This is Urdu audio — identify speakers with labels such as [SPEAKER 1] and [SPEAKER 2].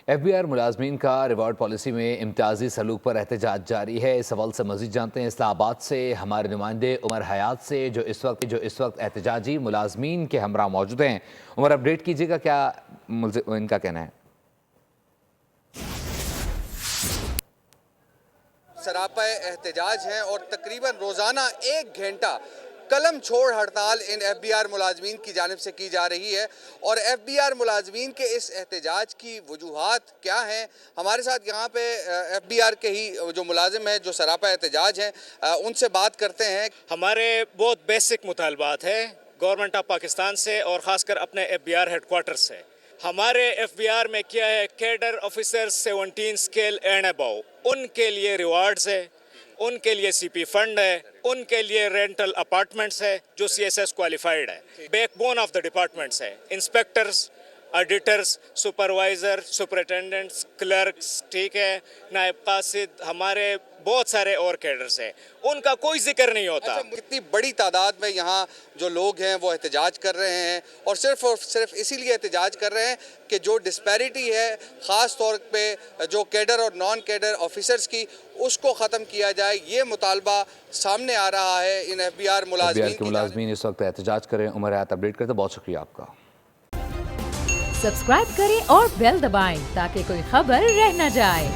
[SPEAKER 1] ایف بی آر ملازمین کا ریوارڈ پالیسی میں امتیازی سلوک پر احتجاج جاری ہے۔ اس حوالے سے مزید جانتے ہیں اسلام آباد سے ہمارے نمائندے عمر حیات سے جو اس وقت احتجاجی ملازمین کے ہمراہ موجود ہیں۔ عمر، اپڈیٹ کیجیے گا، کیا ان کا کہنا ہے؟
[SPEAKER 2] سراپا احتجاج ہیں اور تقریباً روزانہ 1 گھنٹہ قلم چھوڑ ہڑتال ان ایف بی آر ملازمین کی جانب سے کی جا رہی ہے۔ اور ایف بی آر ملازمین کے اس احتجاج کی وجوہات کیا ہیں؟ ہمارے ساتھ یہاں پہ ایف بی آر کے ہی جو ملازم ہیں جو سراپا احتجاج ہیں ان سے بات کرتے ہیں۔
[SPEAKER 3] ہمارے بہت بیسک مطالبات ہیں گورنمنٹ آف پاکستان سے اور خاص کر اپنے ایف بی آر ہیڈ کوارٹر سے۔ ہمارے ایف بی آر میں کیا ہے، کیڈر آفیسر 17 اسکیل اینڈ ابو، ان کے لیے ریوارڈز ہے، ان کے لیے سی پی فنڈ ہے، ان کے لیے رینٹل اپارٹمنٹس ہے جو سی ایس ایس کوالیفائڈ ہے۔ Back bone of the departments ہے انسپیکٹرز، ایڈیٹرز، سپروائزر، سپرنٹینڈنٹس، کلرکس، ٹھیک ہے، نائب قاصد، ہمارے بہت سارے اور کیڈرز ہیں، ان کا کوئی ذکر نہیں ہوتا۔
[SPEAKER 2] کتنی بڑی تعداد میں یہاں جو لوگ ہیں وہ احتجاج کر رہے ہیں اور صرف اسی لیے احتجاج کر رہے ہیں کہ جو ڈسپیرٹی ہے خاص طور پہ جو کیڈر اور نان کیڈر آفیسرز کی، اس کو ختم کیا جائے، یہ مطالبہ سامنے آ رہا ہے ان ایف بی آر ملازمین کی
[SPEAKER 1] ملازمین اس وقت احتجاج کریں۔ عمر حیات اپڈیٹ کرتے، بہت شکریہ آپ کا۔
[SPEAKER 4] سبسکرائب کریں اور بیل دبائیں تاکہ کوئی خبر رہ نہ جائے۔